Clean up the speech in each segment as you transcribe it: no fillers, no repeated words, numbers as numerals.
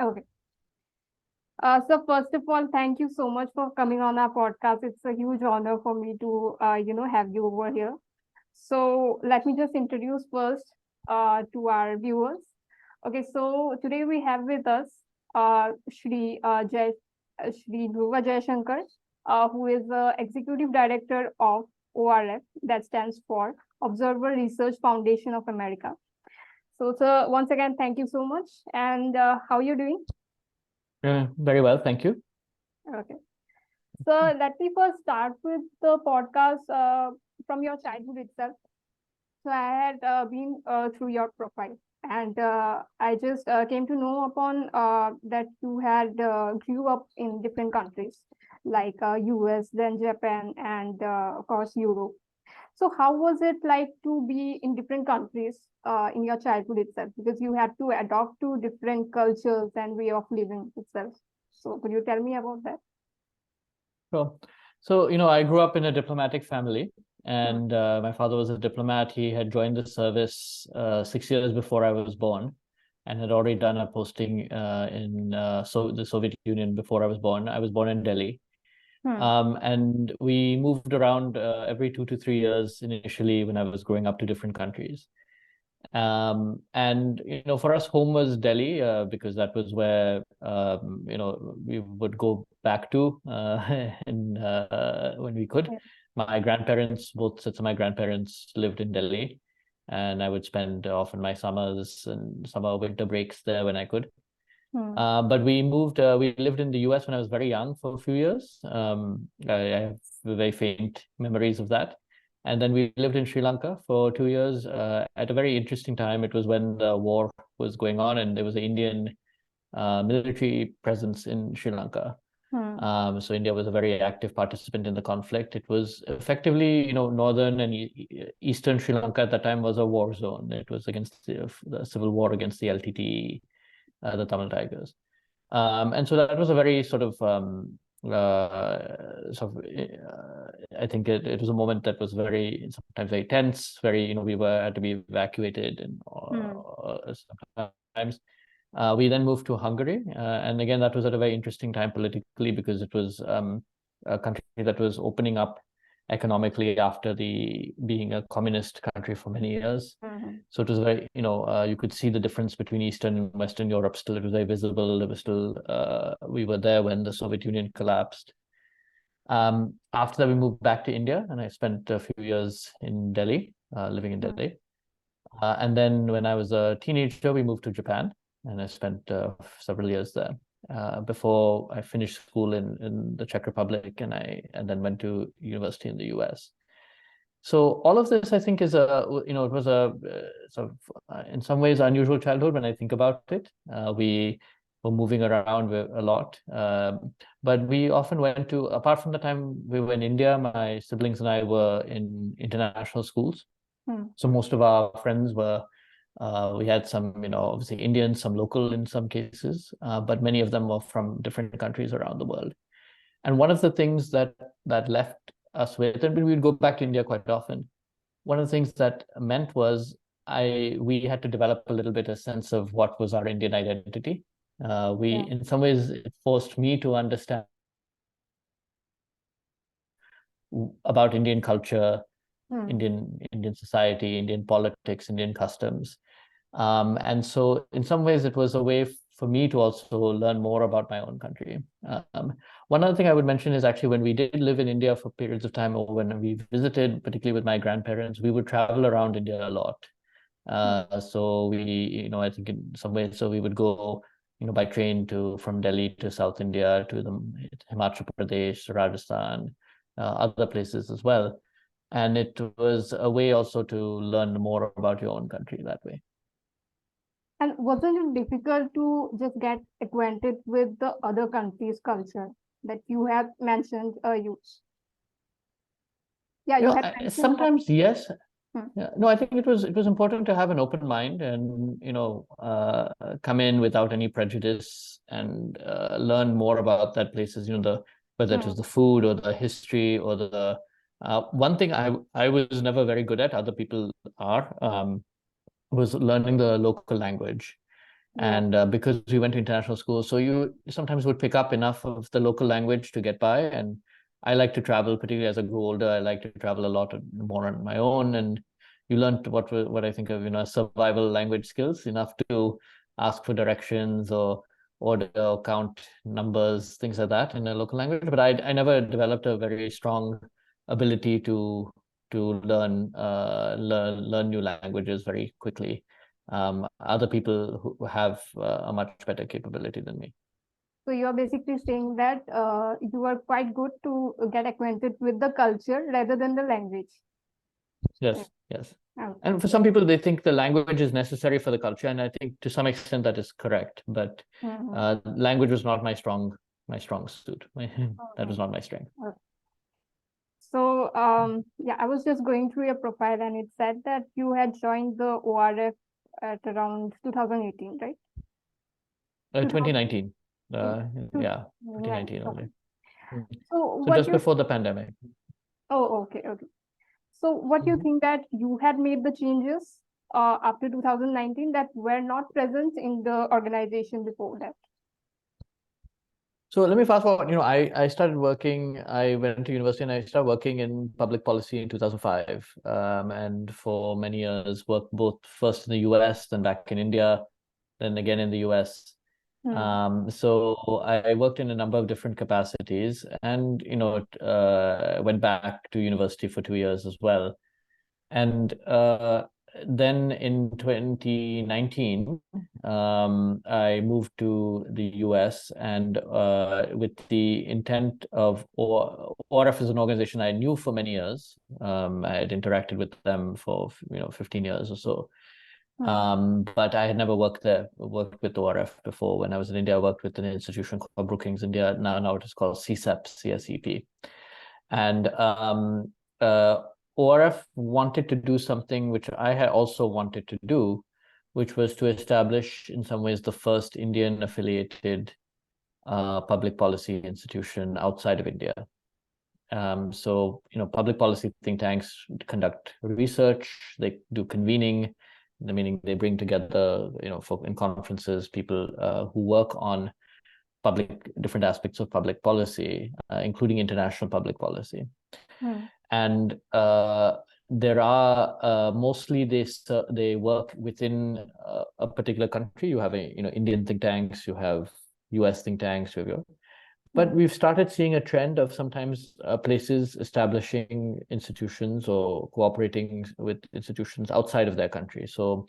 Okay. So first of all, thank you so much for coming on our podcast. It's a huge honor for me to, have you over here. So let me just introduce first to our viewers. Okay, so today we have with us Shri Dhruva Jaishankar, who is the Executive Director of ORF, that stands for Observer Research Foundation of America. So, sir, once again, thank you so much. And how are you doing? Very well, thank you. Okay. So let me first start with the podcast from your childhood itself. So I had been through your profile, and I just came to know upon that you had grew up in different countries like U.S., then Japan, and of course Europe. So how was it like to be in different countries in your childhood itself? Because you had to adopt to different cultures and way of living itself. So could you tell me about that? Sure. So, I grew up in a diplomatic family, and my father was a diplomat. He had joined the service 6 years before I was born, and had already done a posting in the Soviet Union before I was born. I was born in Delhi. And we moved around every 2 to 3 years initially when I was growing up to different countries. And for us, home was Delhi because that was where we would go back to when we could. My grandparents, both sets of my grandparents, lived in Delhi, and I would spend often my summers and summer winter breaks there when I could. But we lived in the U.S. when I was very young for a few years. I have very faint memories of that. And then we lived in Sri Lanka for 2 years at a very interesting time. It was when the war was going on, and there was an Indian military presence in Sri Lanka. So India was a very active participant in the conflict. It was effectively, northern and eastern Sri Lanka at that time was a war zone. It was against the civil war against the LTTE. The Tamil Tigers. And so that was a very sort of, I think it was a moment that was sometimes very tense, very, we had to be evacuated and sometimes. We then moved to Hungary. And again, that was at a very interesting time politically because it was a country that was opening up economically after being a communist country for many years. So it was very, you could see the difference between Eastern and Western Europe still. It was very visible. There was still, we were there when the Soviet Union collapsed. After that, we moved back to India, and I spent a few years in Delhi, living in Delhi. And then when I was a teenager, we moved to Japan, and I spent several years there. Before I finished school in the Czech Republic, and then went to university in the U.S. So all of this, I think, is it was a sort of in some ways unusual childhood when I think about it. We were moving around a lot, but we often went to, apart from the time we were in India, my siblings and I were in international schools. So most of our friends were. We had some, obviously Indians, some local in some cases, but many of them were from different countries around the world. And one of the things that left us with, and we would go back to India quite often, one of the things that meant was we had to develop a little bit a sense of what was our Indian identity. In some ways, it forced me to understand about Indian culture, Indian society, Indian politics, Indian customs. And so in some ways, it was a way for me to also learn more about my own country. One other thing I would mention is actually when we did live in India for periods of time, or when we visited, particularly with my grandparents, we would travel around India a lot. So we, I think in some ways, so we would go, by train from Delhi to South India, to the Himachal Pradesh, Rajasthan, other places as well. And it was a way also to learn more about your own country that way. And wasn't it difficult to just get acquainted with the other countries' culture that you have mentioned? You had mentioned sometimes that. Yes. No, I think it was important to have an open mind and come in without any prejudice and learn more about that places. Whether it was the food or the history or the one thing I was never very good at, other people are, was learning the local language. And because we went to international schools, so you sometimes would pick up enough of the local language to get by. And I like to travel, particularly as I grew older. I like to travel a lot more on my own, and you learned what I think of, survival language skills, enough to ask for directions or order or count numbers, things like that in a local language. But I never developed a very strong ability to learn new languages very quickly. Other people who have a much better capability than me. So you're basically saying that you are quite good to get acquainted with the culture rather than the language. Yes, yes. Okay. And for some people, they think the language is necessary for the culture, and I think to some extent that is correct. But language was not my strong suit. That was not my strength. Okay. So yeah, I was just going through your profile, and it said that you had joined the ORF at around 2018, right? 2019. Yeah, Right. 2019 only. So So what just you before the pandemic. Oh, okay, okay. So what do you think that you had made the changes after 2019 that were not present in the organization before that? So let me fast forward. I started working. I went to university and I started working in public policy in 2005. And for many years, worked both first in the U.S., then back in India, then again in the U.S. So I worked in a number of different capacities, and went back to university for 2 years as well. And then in 2019, I moved to the US, and with the intent of ORF is an organization I knew for many years. I had interacted with them for 15 years or so. But I had never worked with ORF before. When I was in India, I worked with an institution called Brookings India. Now it is called CSEP, CSEP. And ORF wanted to do something which I had also wanted to do, which was to establish, in some ways, the first Indian affiliated public policy institution outside of India. So, public policy think tanks conduct research, they do convening, meaning they bring together, in conferences, people who work on different aspects of public policy, including international public policy. And there are mostly they work within a particular country. You have Indian think tanks, you have US think tanks, but we've started seeing a trend of sometimes places establishing institutions or cooperating with institutions outside of their country. So,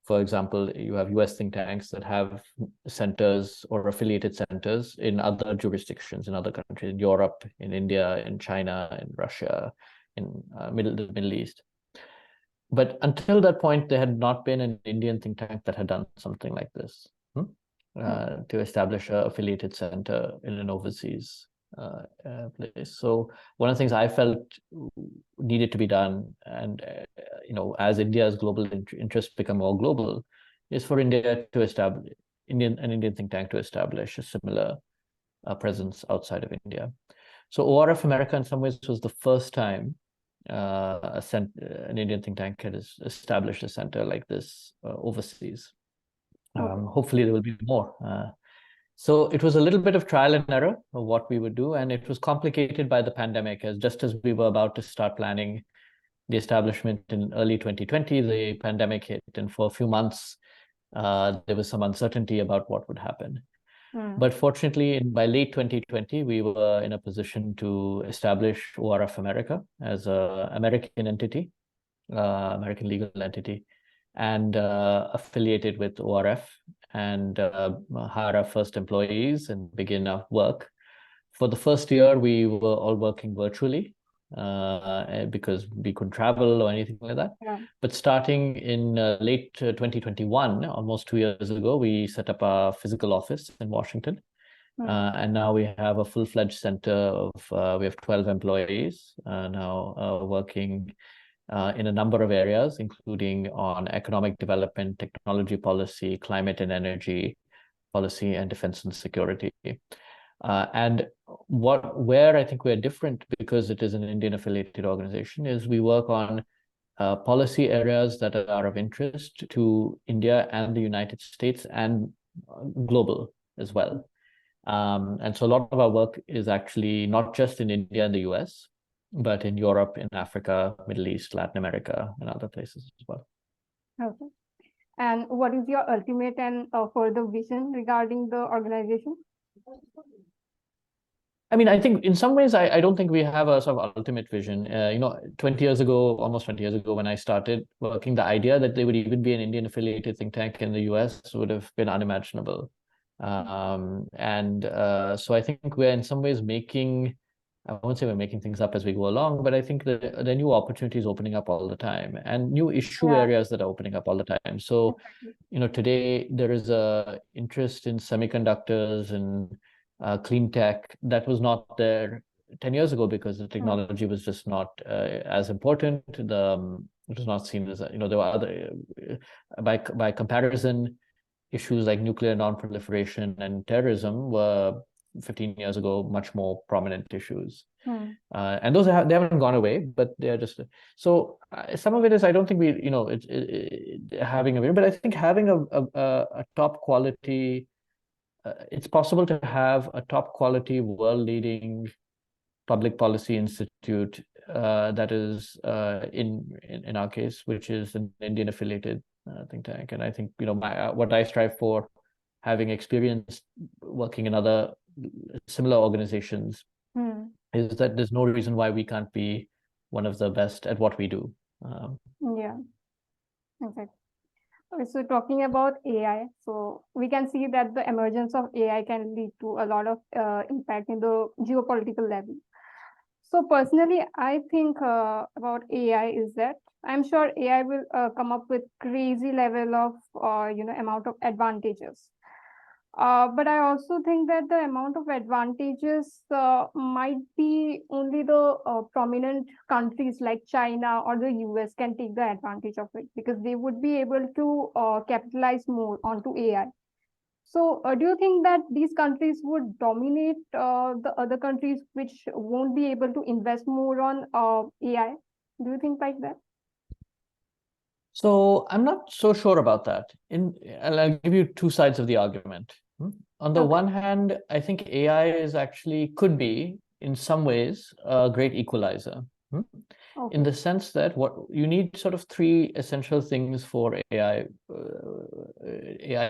for example, you have US think tanks that have centers or affiliated centers in other jurisdictions, in other countries, in Europe, in India, in China, in Russia, in the Middle East. But until that point, there had not been an Indian think tank that had done something like this, to establish an affiliated center in an overseas place. So one of the things I felt needed to be done, and as India's global interests become more global, is for India to establish an Indian think tank to establish a similar presence outside of India. So ORF America, in some ways, was the first time an Indian think tank had established a center like this overseas. Hopefully there will be more. So it was a little bit of trial and error of what we would do, and it was complicated by the pandemic, as just as we were about to start planning the establishment in early 2020, the pandemic hit, and for a few months there was some uncertainty about what would happen. But fortunately, by late 2020, we were in a position to establish ORF America as an American entity, American legal entity, and affiliated with ORF, and hire our first employees and begin our work. For the first year, we were all working virtually because we couldn't travel or anything like that. But starting in late 2021, almost 2 years ago, we set up a physical office in Washington. And now we have a full-fledged center of, we have 12 employees now working in a number of areas, including on economic development, technology policy, climate and energy policy, and defense and security. And where I think we're different, because it is an Indian affiliated organization, is we work on policy areas that are of interest to India and the United States and global as well. And so a lot of our work is actually not just in India and the US, but in Europe, in Africa, Middle East, Latin America, and other places as well. Okay. And what is your ultimate and further vision regarding the organization? I mean, I think in some ways, I don't think we have a sort of ultimate vision. 20 years ago, almost 20 years ago, when I started working, the idea that there would even be an Indian affiliated think tank in the US would have been unimaginable. So I think we're in some ways I won't say we're making things up as we go along, but I think that there are new opportunities opening up all the time and new issue areas that are opening up all the time. So, today there is a interest in semiconductors and clean tech that was not there 10 years ago because the technology was just not as important. It was not seen as, there were other, by comparison, issues like nuclear non-proliferation and terrorism were 15 years ago much more prominent issues. And those they haven't gone away, but they're just so some of it is I don't think we having a but I think having a top quality it's possible to have a top quality world leading public policy institute that is in our case, which is an Indian affiliated think tank. And I think what I strive for, having experience working in other similar organizations, is that there's no reason why we can't be one of the best at what we do. Yeah, exactly. Okay, so talking about AI, so we can see that the emergence of AI can lead to a lot of impact in the geopolitical level. So personally, I think about AI is that I'm sure AI will come up with crazy level of amount of advantages. But I also think that the amount of advantages might be only the prominent countries like China or the US can take the advantage of it because they would be able to capitalize more onto AI. So do you think that these countries would dominate the other countries which won't be able to invest more on AI? Do you think like that? So I'm not so sure about that. I'll give you two sides of the argument. On the one hand, I think AI could be in some ways a great equalizer. In the sense that what you need sort of three essential things for AI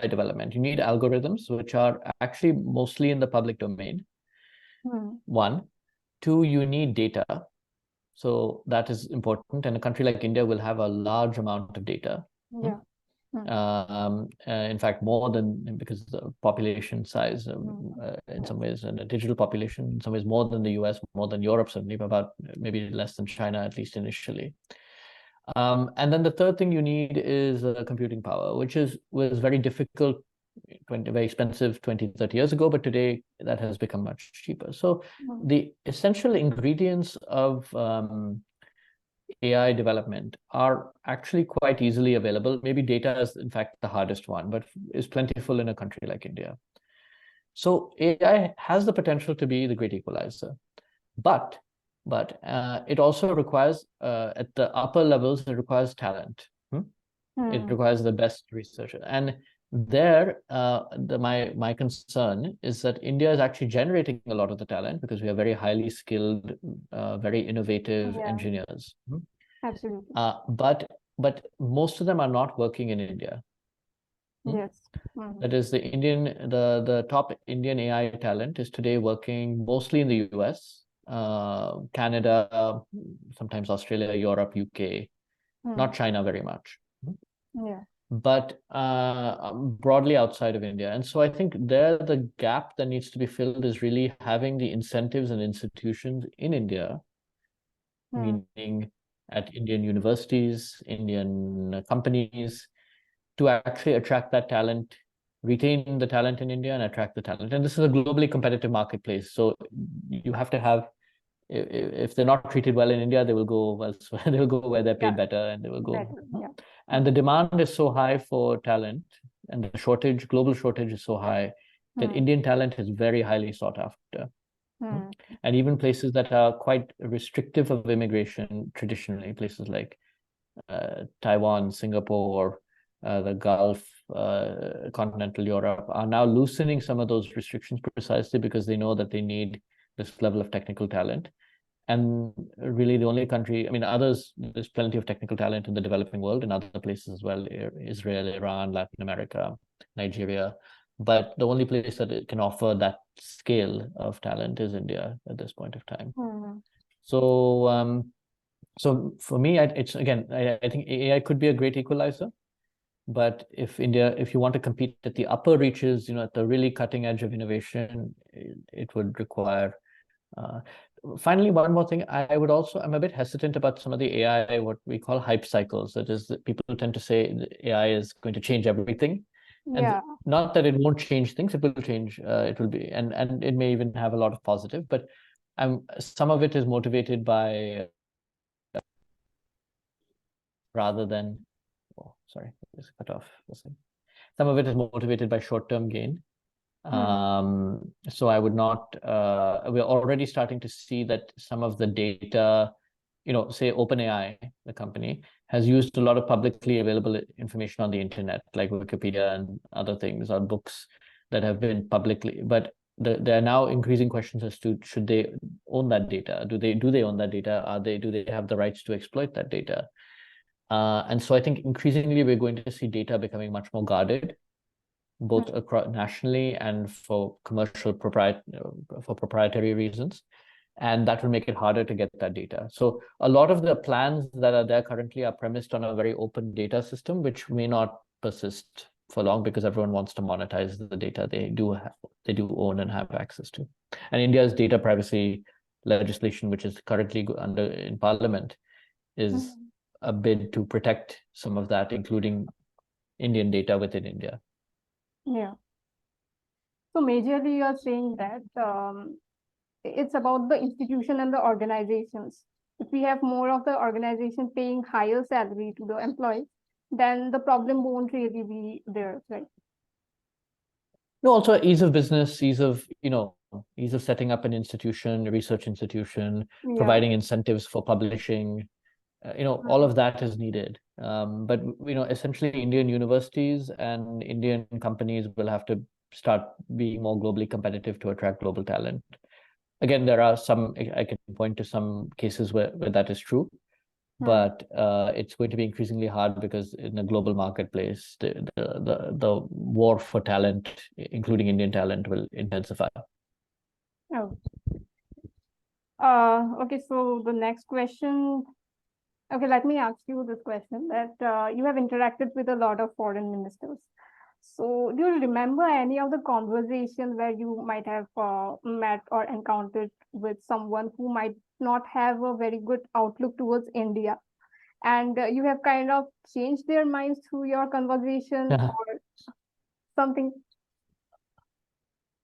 development. You need algorithms, which are actually mostly in the public domain. One. Two, you need data. So that is important. And a country like India will have a large amount of data. In fact, more than, because the population size in some ways, and the digital population in some ways more than the US, more than Europe, certainly, about maybe less than China, at least initially. And then the third thing you need is computing power, which was very difficult, very expensive 20, 30 years ago, but today that has become much cheaper. So the essential ingredients of AI development are actually quite easily available. Maybe data is in fact the hardest one, but is plentiful in a country like India. So AI has the potential to be the great equalizer, but it also requires at the upper levels, it requires talent. It requires the best researcher. And there, my concern is that India is actually generating a lot of the talent because we are very highly skilled, very innovative engineers. Absolutely. But most of them are not working in India. Yes. That is the top Indian AI talent is today working mostly in the US, Canada, sometimes Australia, Europe, UK, not China very much. But broadly outside of India. And so I think the gap that needs to be filled is really having the incentives and institutions in India, meaning at Indian universities, Indian companies, to actually attract that talent, retain the talent in India and attract the talent. And this is a globally competitive marketplace. So you have to have, if they're not treated well in India, they will go elsewhere. They will go where they're paid better, and they will go. And the demand is so high for talent, and the global shortage is so high that Indian talent is very highly sought after. And even places that are quite restrictive of immigration traditionally, places like Taiwan, Singapore, the Gulf, continental Europe are now loosening some of those restrictions precisely because they know that they need this level of technical talent. And really the only country, I mean, others, there's plenty of technical talent in the developing world and other places as well, Israel, Iran, Latin America, Nigeria. But the only place that it can offer that scale of talent is India at this point of time. So, so for me, it's again, I think AI could be a great equalizer. But if you want to compete at the upper reaches, at the really cutting edge of innovation, it would require. Finally, one more thing, I'm a bit hesitant about some of the AI, what we call hype cycles. That is, that people tend to say AI is going to change everything. And not that it won't change things, it will change. It will be, and it may even have a lot of positive, but some of it is motivated by rather than, oh, sorry, just cut off. Some of it is motivated by short-term gain. So I would not, we're already starting to see that some of the data, say OpenAI, the company, has used a lot of publicly available information on the internet, like Wikipedia and other things, or books that have been publicly, but there are now increasing questions as to should they own that data? Do they own that data? Do they have the rights to exploit that data? And so I think increasingly we're going to see data becoming much more guarded, both across nationally and for commercial proprietary reasons. And that will make it harder to get that data. So a lot of the plans that are there currently are premised on a very open data system, which may not persist for long because everyone wants to monetize the data they do own and have access to. And India's data privacy legislation, which is currently in Parliament, is a bid to protect some of that, including Indian data within India. Yeah. So majorly you're saying that it's about the institution and the organizations. If we have more of the organization paying higher salary to the employees, then the problem won't really be there, right? No, also ease of business, ease of setting up an institution, a research institution, providing incentives for publishing, all of that is needed. But essentially Indian universities and Indian companies will have to start being more globally competitive to attract global talent. Again, there are I can point to some cases where that is true, but it's going to be increasingly hard because in the global marketplace, the war for talent, including Indian talent, will intensify. Oh. Okay, so the next question. Okay, let me ask you this question that you have interacted with a lot of foreign ministers. So do you remember any of the conversations where you might have met or encountered with someone who might not have a very good outlook towards India, and you have kind of changed their minds through your conversation or something?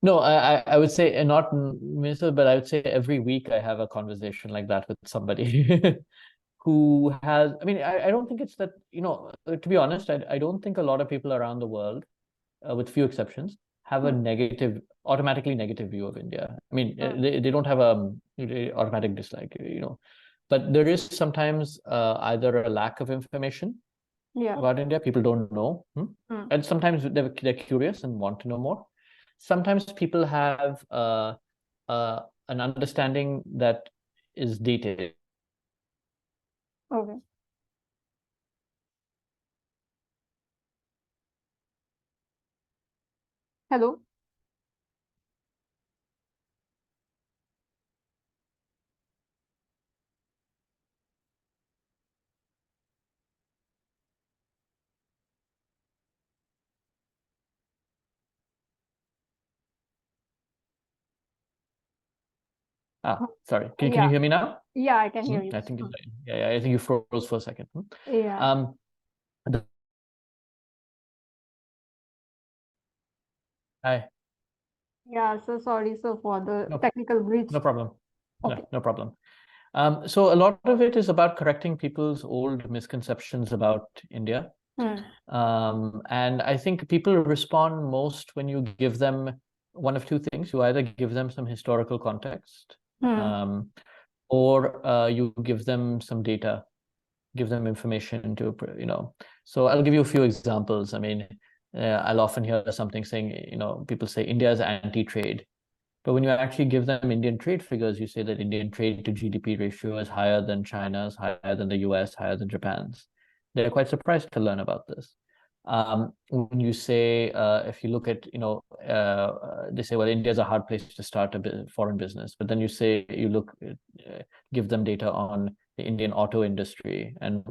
No, I would say not minister, but I would say every week I have a conversation like that with somebody who has, I mean, I don't think it's that, to be honest, I don't think a lot of people around the world, with few exceptions, have a automatically negative view of India. I mean, they don't have a automatic dislike, but there is sometimes either a lack of information about India. People don't know, and sometimes they're curious and want to know more. Sometimes people have an understanding that is dated. Okay. Hello. Sorry. Can you hear me now? Yeah, I can hear you. I think I think you froze for a second. Yeah. Hi. Yeah, so sorry, so for the technical glitch. No problem. Okay. No problem. So a lot of it is about correcting people's old misconceptions about India. And I think people respond most when you give them one of two things. You either give them some historical context, or you give them some data give them information to, so I'll give you a few examples. I mean, I'll often hear something saying, people say India is anti-trade. But when you actually give them Indian trade figures, you say that Indian trade to GDP ratio is higher than China's, higher than the US, higher than Japan's. They're quite surprised to learn about this. When you say, if you look at, they say, well, India is a hard place to start a foreign business. But then give them data on the Indian auto industry, and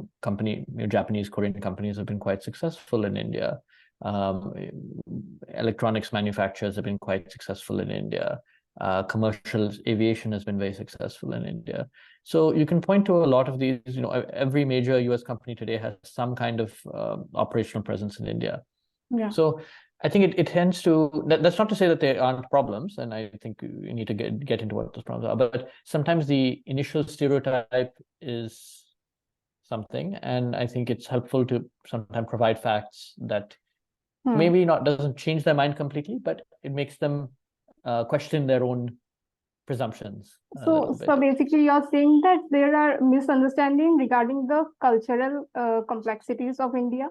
Japanese, Korean companies have been quite successful in India. Electronics manufacturers have been quite successful in India. Commercial aviation has been very successful in India. So you can point to a lot of these, every major US company today has some kind of operational presence in India. Yeah. So I think it tends to, that's not to say that there aren't problems, and I think you need to get into what those problems are, but sometimes the initial stereotype is something, and I think it's helpful to sometimes provide facts that maybe doesn't change their mind completely, but it makes them question their own presumptions. So basically you're saying that there are misunderstandings regarding the cultural complexities of India,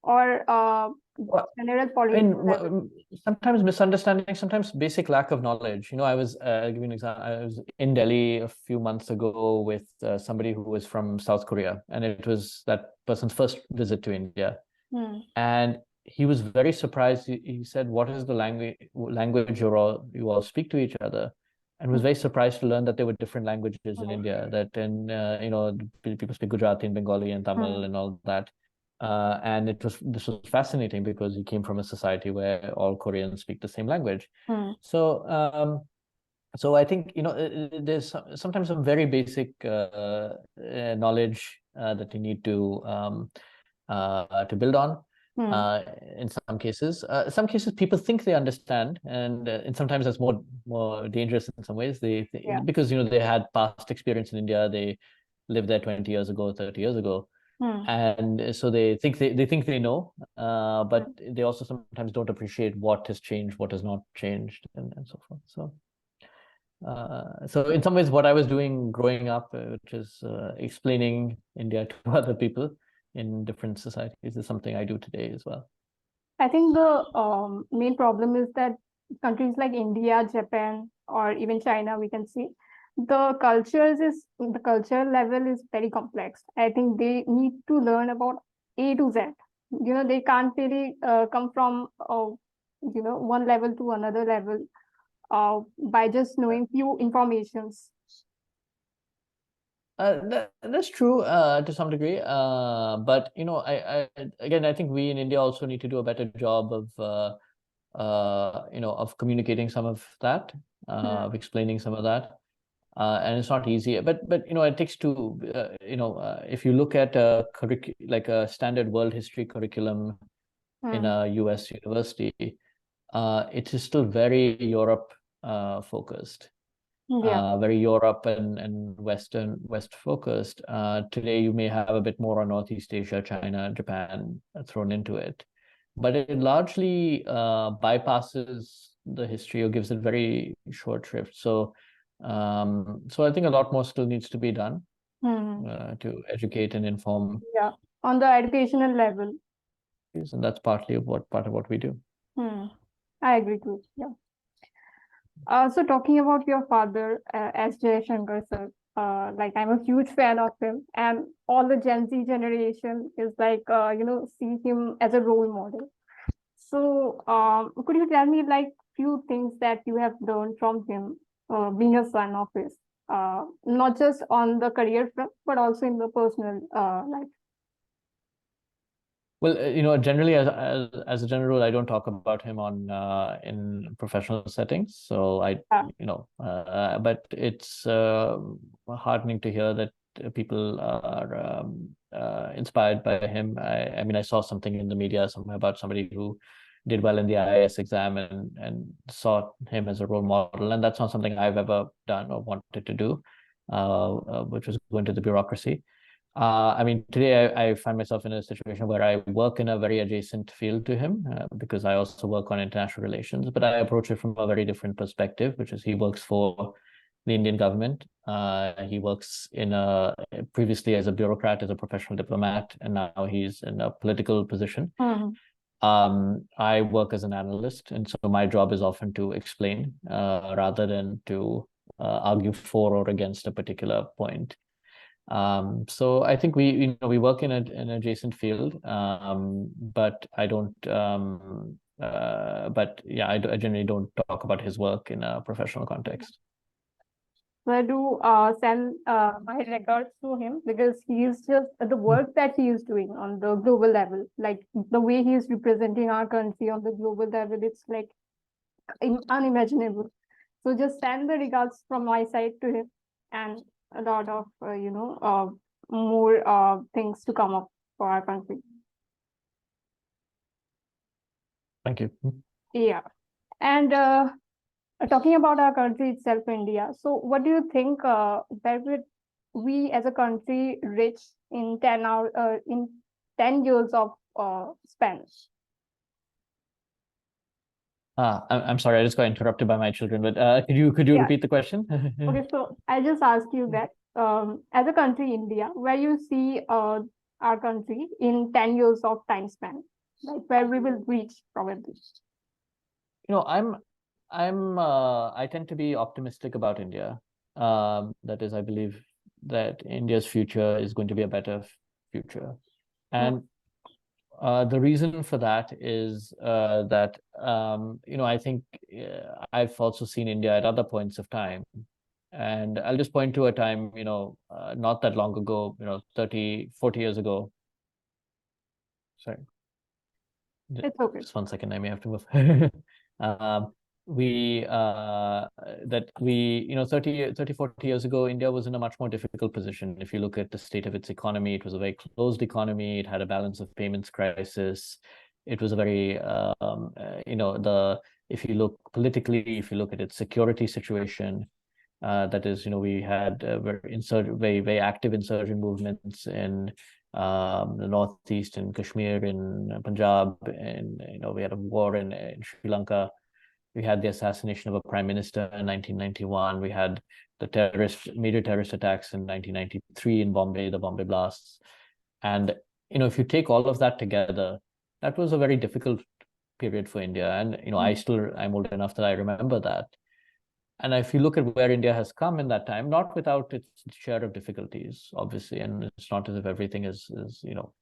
or general politics? Sometimes misunderstanding, sometimes basic lack of knowledge. I was, I'll give you an example. I was in Delhi a few months ago with somebody who was from South Korea, and it was that person's first visit to India. And he was very surprised. He said, "What is the language you all speak to each other?" And was very surprised to learn that there were different languages in India. That people speak Gujarati and Bengali and Tamil and all that. And this was fascinating because he came from a society where all Koreans speak the same language. So I think there's sometimes some very basic knowledge that you need to build on. In some cases people think they understand, and sometimes that's more dangerous in some ways. Because they had past experience in India, they lived there 20 years ago, 30 years ago, and so they think they know, but they also sometimes don't appreciate what has changed, what has not changed, and so forth. So in some ways, what I was doing growing up, which is explaining India to other people in different societies, is something I do today as well. I think the main problem is that countries like India, Japan, or even China, we can see the culture level is very complex. I think they need to learn about A to Z. They can't really come from one level to another level by just knowing few informations. That's true to some degree, but I think we in India also need to do a better job of communicating some of that, of explaining some of that, and it's not easy. But it takes two. If you look at like a standard world history curriculum in a US university, it is still very Europe focused. Very Europe and West focused. Today you may have a bit more on Northeast Asia, China, Japan thrown into it, but it largely bypasses the history or gives it very short shrift. So I think a lot more still needs to be done to educate and inform. Yeah, on the educational level. And that's part of what we do. I agree with you. Yeah. So talking about your father, S. Jaishankar sir, like I'm a huge fan of him, and all the Gen Z generation is like, see him as a role model. So could you tell me like few things that you have learned from him, being a son of his, not just on the career front, but also in the personal life? Well, generally, as a general rule, I don't talk about him in professional settings. So but it's heartening to hear that people are inspired by him. I mean, I saw something in the media somewhere about somebody who did well in the IAS exam and saw him as a role model, and that's not something I've ever done or wanted to do, which was go into the bureaucracy. I mean, today I find myself in a situation where I work in a very adjacent field to him because I also work on international relations, but I approach it from a very different perspective, which is he works for the Indian government. He works previously as a bureaucrat, as a professional diplomat, and now he's in a political position. I work as an analyst, and so my job is often to explain rather than to argue for or against a particular point. So I think we work in an adjacent field, but I don't. But yeah, I generally don't talk about his work in a professional context. So I do send my regards to him, because he is just the work that he is doing on the global level, like the way he is representing our country on the global level, it's like unimaginable. So just send the regards from my side to him, and a lot of more things to come up for our country. Thank you. Yeah, and talking about our country itself, India. So, what do you think? Where would we, as a country, reach in 10 years of span? I'm sorry, I just got interrupted by my children, but could you Yeah. repeat the question? Okay, so I just asked you that as a country, India, where you see our country in 10 years of time span, like where we will reach probably. I tend to be optimistic about India. That is, I believe that India's future is going to be a better future. And the reason for that is that, I think I've also seen India at other points of time. And I'll just point to a time, not that long ago, 30, 40 years ago. Sorry. It's okay. Just 1 second, I may have to move. 30, 40 years ago, India was in a much more difficult position. If you look at the state of its economy, it was a very closed economy. It had a balance of payments crisis. It was a very, if you look politically, if you look at its security situation, that is, we had very active insurgent movements in the northeast, in Kashmir, in Punjab, and we had a war in Sri Lanka. We had the assassination of a prime minister in 1991. We had the major terrorist attacks in 1993 in Bombay, the Bombay blasts. And if you take all of that together, that was a very difficult period for India. And I'm old enough that I remember that. And if you look at where India has come in that time, not without its share of difficulties, obviously, and it's not as if everything is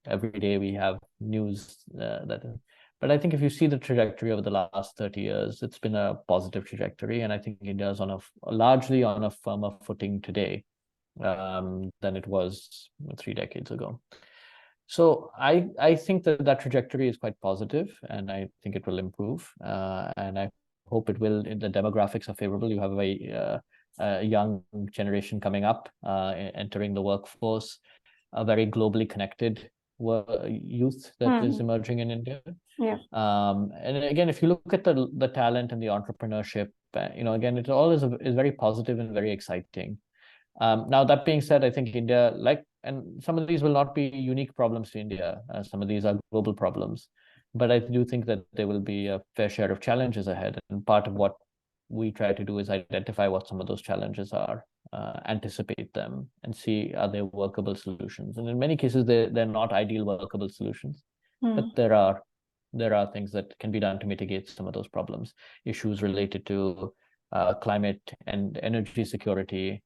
every day we have news but I think if you see the trajectory over the last 30 years, it's been a positive trajectory, and I think India is largely on a firmer footing today than it was 3 decades ago. So I think that trajectory is quite positive, and I think it will improve, and I hope it will. The demographics are favorable. You have a young generation coming up, entering the workforce, a very globally connected youth that is emerging in India. Yeah. And again, if you look at the talent and the entrepreneurship, again, it all is very positive and very exciting. Now, that being said, I think India, and some of these will not be unique problems to India. Some of these are global problems. But I do think that there will be a fair share of challenges ahead. And part of what we try to do is identify what some of those challenges are, anticipate them, and see are there workable solutions. And in many cases, they're not ideal workable solutions, but there are things that can be done to mitigate some of those problems. Issues related to climate and energy security,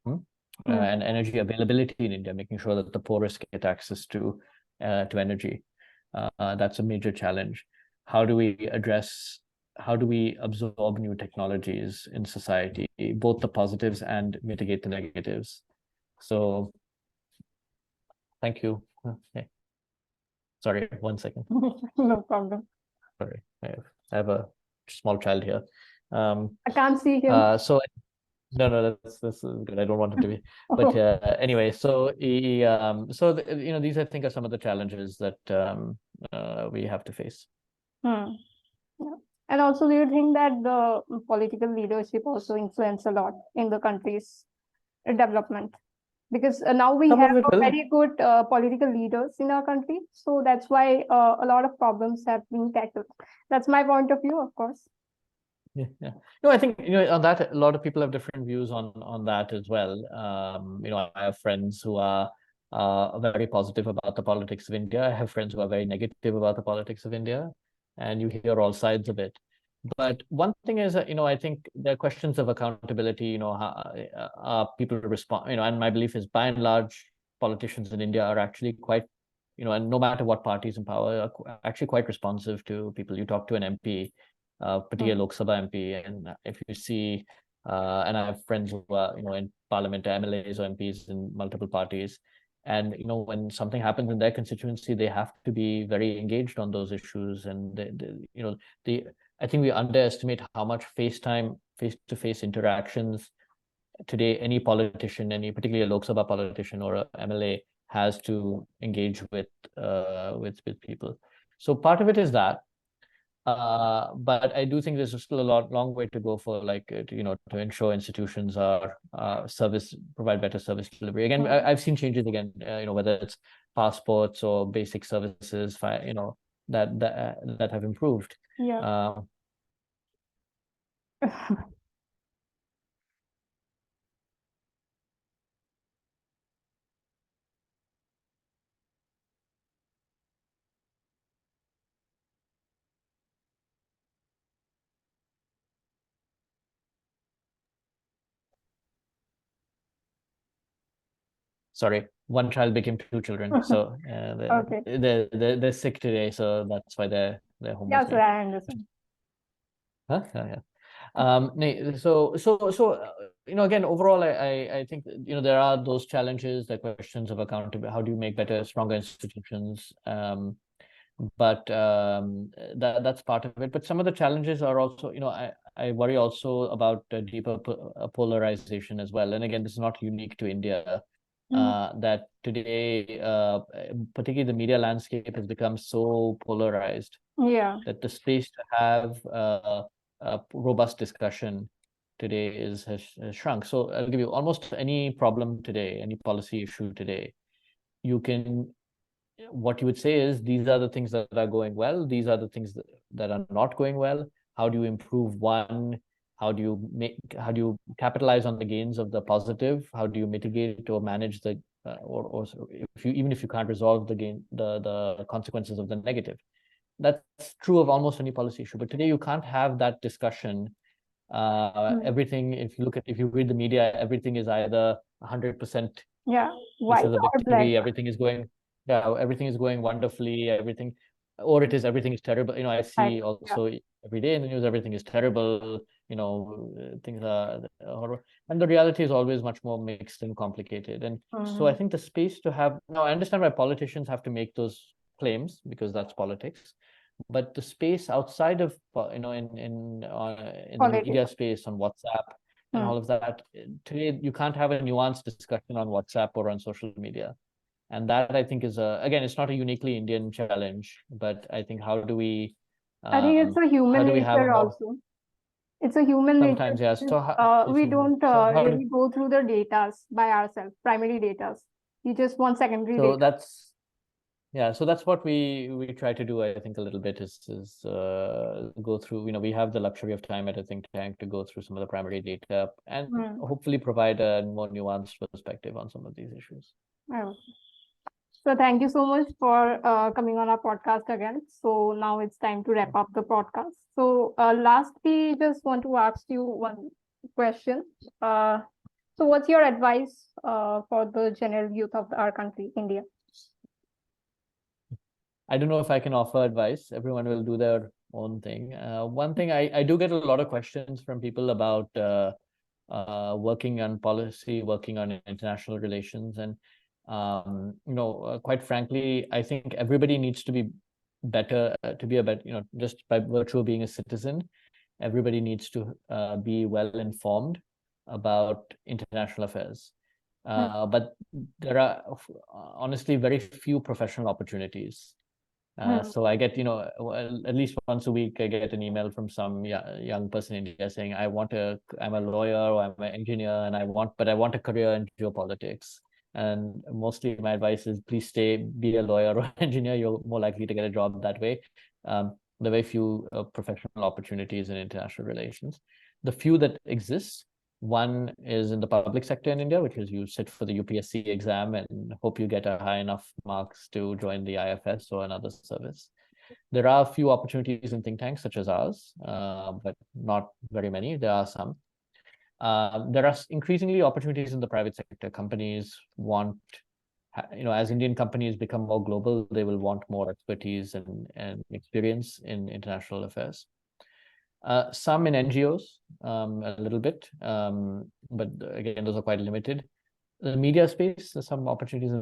and energy availability in India, making sure that the poorest get access to energy. That's a major challenge. How do we absorb new technologies in society, both the positives and mitigate the negatives? So, thank you. Okay. Sorry, 1 second. No problem. Sorry, I have a small child here. I can't see him. No, this is good. I don't want him to be. But anyway, so these I think are some of the challenges that we have to face. Yeah. And also, do you think that the political leadership also influence a lot in the country's development? Because now we have very good political leaders in our country, so that's why a lot of problems have been tackled. That's my point of view, of course. Yeah. No, I think on that a lot of people have different views on that as well. I have friends who are very positive about the politics of India. I have friends who are very negative about the politics of India, and you hear all sides of it. But one thing is that I think there are questions of accountability. How people respond. And my belief is by and large politicians in India are actually quite, and no matter what party is in power, are actually quite responsive to people. You talk to an MP, particularly Lok Sabha MP, and if you see, and I have friends who are, in parliament, MLAs or MPs in multiple parties, and when something happens in their constituency, they have to be very engaged on those issues, and I think we underestimate how much face-to-face interactions today any politician, particularly a Lok Sabha politician or a MLA, has to engage with people. So part of it is that. But I do think there's still a long way to go for to ensure institutions are provide better service delivery. Again, I've seen changes again, whether it's passports or basic services, that have improved. Yeah. Sorry, one child became two children, so Okay. they're sick today, so that's why they're home Yeah, with so me. I understand. Huh? Yeah. Again, overall, I think there are those challenges, the questions of accountability. How do you make better, stronger institutions? But that's part of it. But some of the challenges are also, I worry also about deeper polarization as well. And again, this is not unique to India. That today, particularly the media landscape has become so polarized that the space to have a robust discussion today has shrunk. So I'll give you almost any problem today, any policy issue today, what you would say is these are the things that are going well, these are the things that are not going well. How do you improve one? How do you capitalize on the gains of the positive? How do you mitigate or manage the or even if you can't resolve the consequences of the negative? That's true of almost any policy issue. But today you can't have that discussion. Everything, if you read the media, everything is either 100%. This is a victory. Everything is going wonderfully. Everything is terrible. I see also every day in the news, everything is terrible. Things are horrible. And the reality is always much more mixed and complicated. And so I think the space to have, now I understand why politicians have to make those claims because that's politics. But the space outside of, in the media space, on WhatsApp and all of that, today you can't have a nuanced discussion on WhatsApp or on social media. And that I think is again, it's not a uniquely Indian challenge, but I think how do we? I think it's a human nature also. It's a human nature. Sometimes, yes. We don't really go through the datas by ourselves, primary datas. We just want secondary data. So that's what we try to do, I think, a little bit is go through, we have the luxury of time at a think tank to go through some of the primary data and hopefully provide a more nuanced perspective on some of these issues. So thank you so much for coming on our podcast again. So now it's time to wrap up the podcast. So lastly, just want to ask you one question. So what's your advice for the general youth of our country, India? I don't know if I can offer advice. Everyone will do their own thing. One thing I do get a lot of questions from people about working on policy, working on international relations, and quite frankly, I think everybody needs to be better, to be a better, just by virtue of being a citizen, everybody needs to be well informed about international affairs. But there are honestly very few professional opportunities. So I get, at least once a week, I get an email from some young person in India saying, I'm a lawyer or I'm an engineer and I want a career in geopolitics. And mostly my advice is please be a lawyer or engineer. You're more likely to get a job that way. There are very few professional opportunities in international relations. The few that exist, one is in the public sector in India, which is you sit for the UPSC exam and hope you get a high enough marks to join the IFS or another service. There are a few opportunities in think tanks such as ours, but not very many. There are some. There are increasingly opportunities in the private sector. Companies want, as Indian companies become more global, they will want more expertise and experience in international affairs. Some in NGOs, a little bit, but again, those are quite limited. The media space, there's some opportunities in